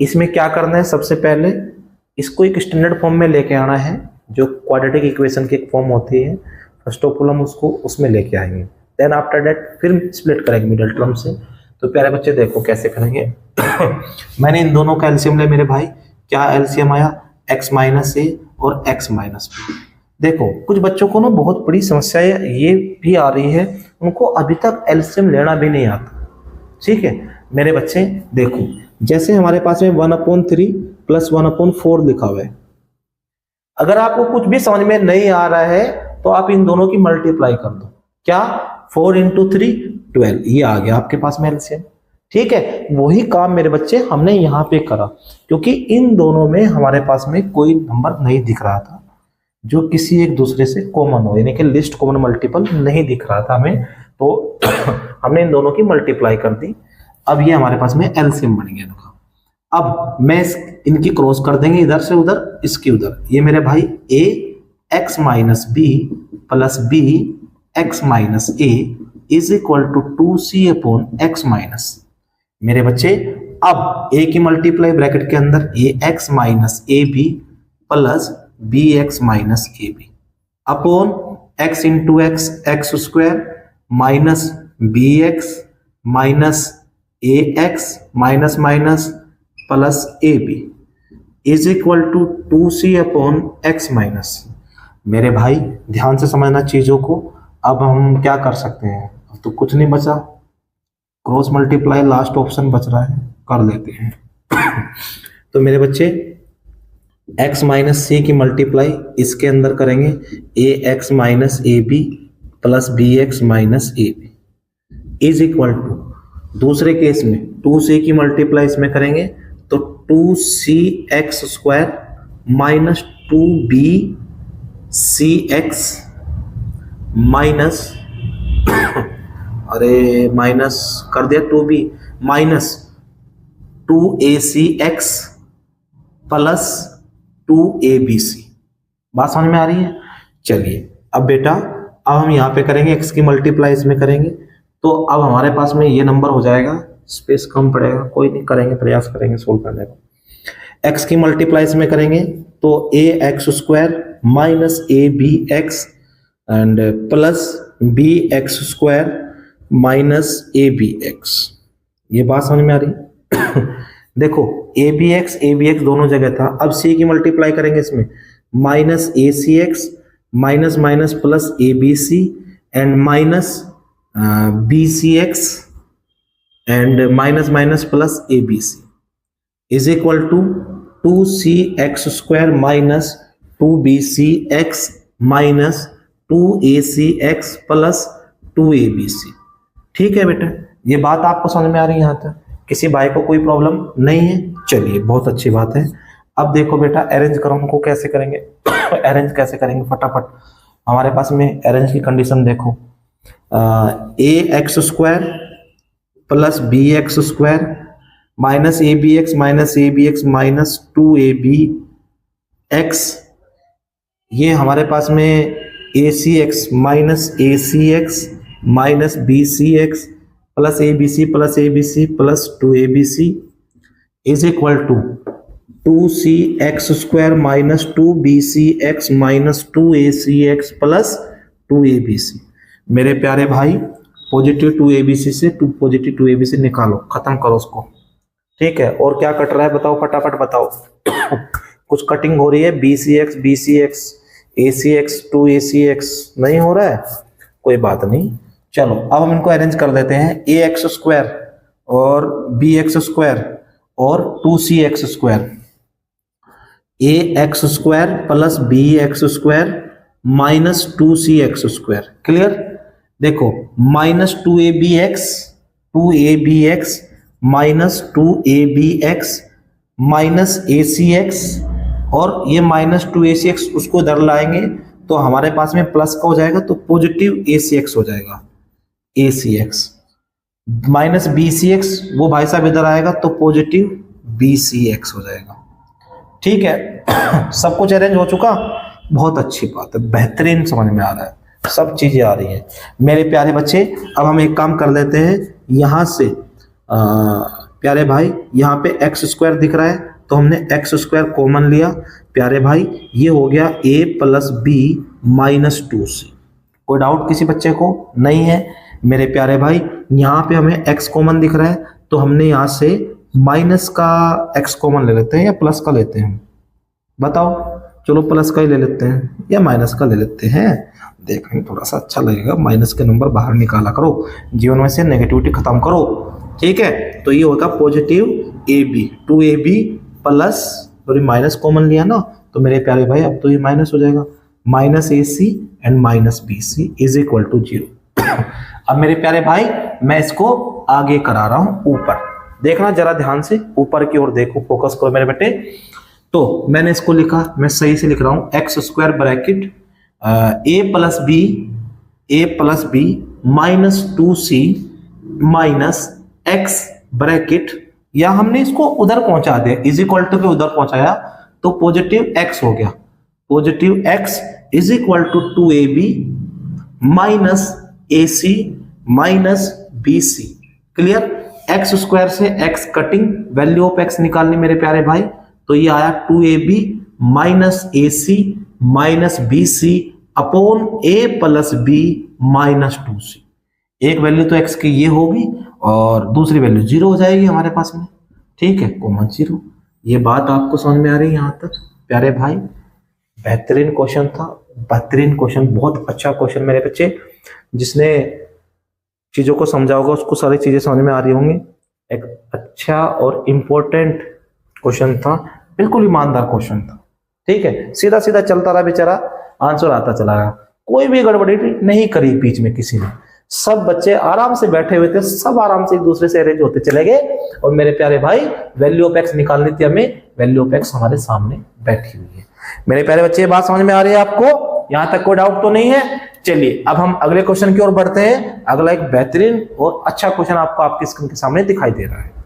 इसमें क्या करना है, सबसे पहले इसको एक स्टैंडर्ड फॉर्म में लेके आना है, जो क्वाड्रेटिक इक्वेशन की एक फॉर्म होती है। फर्स्ट ऑफ ऑल हम उसको उसमें लेके आएंगे, देन आफ्टर दैट फिर स्प्लिट करेंगे मिडिल टर्म से। तो प्यारे बच्चे देखो कैसे करेंगे। मैंने इन दोनों का एलसीएम लिया मेरे भाई, क्या एलसीएम आया, x माइनस ए और x माइनस बी। देखो कुछ बच्चों को ना बहुत बड़ी समस्या ये भी आ रही है, उनको अभी तक एलसीएम लेना भी नहीं आता। ठीक है मेरे बच्चे, देखो जैसे हमारे पास में 1/3 प्लस 1/4 लिखा हुआ है। अगर आपको कुछ भी समझ में नहीं आ रहा है तो आप इन दोनों की मल्टीप्लाई कर दो। क्या, 4 × 3 12, ये आ गया आपके पास में एलसीएम। ठीक है, वही काम मेरे बच्चे हमने यहाँ पे करा, क्योंकि इन दोनों में हमारे पास में कोई नंबर नहीं दिख रहा था जो किसी एक दूसरे से कॉमन हो, यानी कि लिस्ट कॉमन मल्टीपल नहीं दिख रहा था हमें, तो हमने इन दोनों की मल्टीप्लाई कर दी। अब ये हमारे पास में एलसीएम बन गया इनका। अब मैं इनकी क्रॉस कर देंगे, इधर से उधर, इसकी उधर। ये मेरे भाई a x minus B plus B x minus A is equal to 2c upon x minus. मेरे बच्चे अब a की मल्टीप्लाई ब्रैकेट के अंदर A X minus A B plus B X minus A B upon x into X X square minus B X minus A X minus minus plus A B is equal to 2c upon x minus. मेरे भाई ध्यान से समझना चीजों को। अब हम क्या कर सकते हैं, अब तो कुछ नहीं बचा, क्रॉस मल्टीप्लाई लास्ट ऑप्शन बच रहा है, कर लेते हैं। तो मेरे बच्चे x माइनस सी की मल्टीप्लाई इसके अंदर करेंगे, A X minus A B plus B X minus A B is equal to, दूसरे केस में 2c की मल्टीप्लाई इसमें करेंगे तो 2c x square minus 2b C x minus अरे माइनस कर दिया 2b minus 2ac x plus 2abc। बात समझ में आ रही है? चलिए अब बेटा, अब हम यहाँ पे करेंगे x की मल्टीप्लाई इसमें करेंगे, तो अब हमारे पास में ये नंबर हो जाएगा, स्पेस कम पड़ेगा, कोई नहीं, करेंगे, प्रयास करेंगे सोल्व करने का। x की मल्टीप्लाई इसमें करेंगे तो a x square minus A B x and plus B x square minus A B x. ये बात समझ में आ रही? देखो ए बी एक्स दोनों जगह था। अब c की मल्टीप्लाई करेंगे इसमें, minus A C x minus minus plus A B C and minus B C x and minus minus plus A B C is equal to 2c x square minus 2bc x minus 2ac x plus 2abc। ठीक है बेटा, ये बात आपको समझ में आ रही है यहाँ तक? किसी भाई को कोई प्रॉब्लम नहीं है? चलिए बहुत अच्छी बात है। अब देखो बेटा, अरेंज करो, उनको कैसे करेंगे? अरेंज कैसे करेंगे फटाफट, हमारे पास में अरेंज की कंडीशन देखो, A X square plus B x square minus A B X minus 2ab X, ये हमारे पास में A C x minus A C x minus B C X plus A B C plus 2abc is equal to 2c x square minus 2bc x minus 2ac x plus 2abc। मेरे प्यारे भाई, positive 2abc से positive 2abc निकालो, खत्म करो उसको। ठीक है, और क्या कट रहा है बताओ, फटाफट बताओ। कुछ कटिंग हो रही है, bc x ac x 2ac x नहीं हो रहा है, कोई बात नहीं। चलो अब हम इनको अरेंज कर देते हैं, ए एक्स स्क्वायर और बी एक्स स्क्वायर और 2c x square, A X square plus B x square minus 2c x square. Clear? देखो minus 2ab x minus 2ab x minus ac x और ये minus 2ac x उसको इधर लाएंगे तो हमारे पास में प्लस का हो जाएगा, तो पॉजिटिव ac x हो जाएगा, ac x minus bc x वो भाई साहब इधर आएगा तो पॉजिटिव bc x हो जाएगा। ठीक है, सब कुछ अरेंज हो चुका, बहुत अच्छी बात है, बेहतरीन समझ में आ रहा है, सब चीजें आ रही हैं मेरे प्यारे बच्चे। अब हम एक काम कर लेते हैं, यहाँ से प्यारे भाई यहाँ पे एक्स स्क्वायर दिख रहा है तो हमने एक्स स्क्वायर कॉमन लिया। प्यारे भाई ये हो गया a plus B minus 2c। कोई डाउट किसी बच्चे को नहीं है मेरे प्यारे भाई? यहाँ पे हमें x कॉमन दिख रहा है तो हमने यहाँ से माइनस का x कॉमन ले लेते हैं या प्लस का लेते हैं? बताओ। चलो प्लस का ही ले लेते हैं या माइनस का ले लेते हैं, देखेंगे थोड़ा सा अच्छा लगेगा। माइनस के नंबर बाहर निकाला करो, जीवन में से नेगेटिविटी खत्म करो, ठीक है। तो ये होगा पॉजिटिव AB, 2AB प्लस, तो माइनस कॉमन लिया ना तो मेरे प्यारे भाई अब तो ये माइनस हो जाएगा, minus AC and minus BC is equal to 0। अब मेरे प्यारे भाई मैं इसको आगे करा रहा हूं ऊपर, देखना जरा ध्यान से, ऊपर की ओर देखो, फोकस करो मेरे बेटे। तो मैंने इसको लिखा, मैं सही से लिख रहा हूं, x square bracket a plus B minus 2c minus x bracket, या हमने इसको उधर पहुंचा दिया, इज इक्वल टू के उधर पहुंचाया तो पॉजिटिव x हो गया, positive x is equal to 2ab minus AC minus BC। Clear? X square से x cutting, value of x निकालनी मेरे प्यारे भाई, तो ये आया 2ab minus AC minus BC upon a plus b minus 2c। एक वैल्यू तो x की ये होगी और दूसरी वैल्यू 0 हो जाएगी हमारे पास में, ठीक है, कॉमन 0। ये बात आपको समझ में आ रही है यहाँ तक प्यारे भाई? बेहतरीन क्वेश्चन था, बेहतरीन क्वेश्चन, बहुत अच्छा क्वेश्चन मेरे बच्चे। जिसने चीजों को समझा होगा उसको सारी चीजें समझ में आ रही होंगी। एक अच्छा और इम्पोर्टेंट क्वेश्चन था, बिल्कुल ईमानदार क्वेश्चन था, ठीक है। सीधा सीधा चलता रहा बेचारा, आंसर आता चला गया, कोई भी गड़बड़ी नहीं करी बीच में किसी ने। सब बच्चे आराम से बैठे हुए थे, सब आराम से एक दूसरे से अरेंज होते चले गए। और मेरे प्यारे भाई वैल्यू ऑफ एक्स निकालनी थी हमें, वैल्यू ऑफ एक्स हमारे सामने बैठी हुई है। मेरे प्यारे बच्चे ये बात समझ में आ रही है आपको? यहां तक कोई डाउट तो नहीं है? चलिए अब हम अगले क्वेश्चन की ओर बढ़ते हैं। अगला एक बेहतरीन और अच्छा क्वेश्चन आपको आपकी स्क्रीन के सामने दिखाई दे रहा है।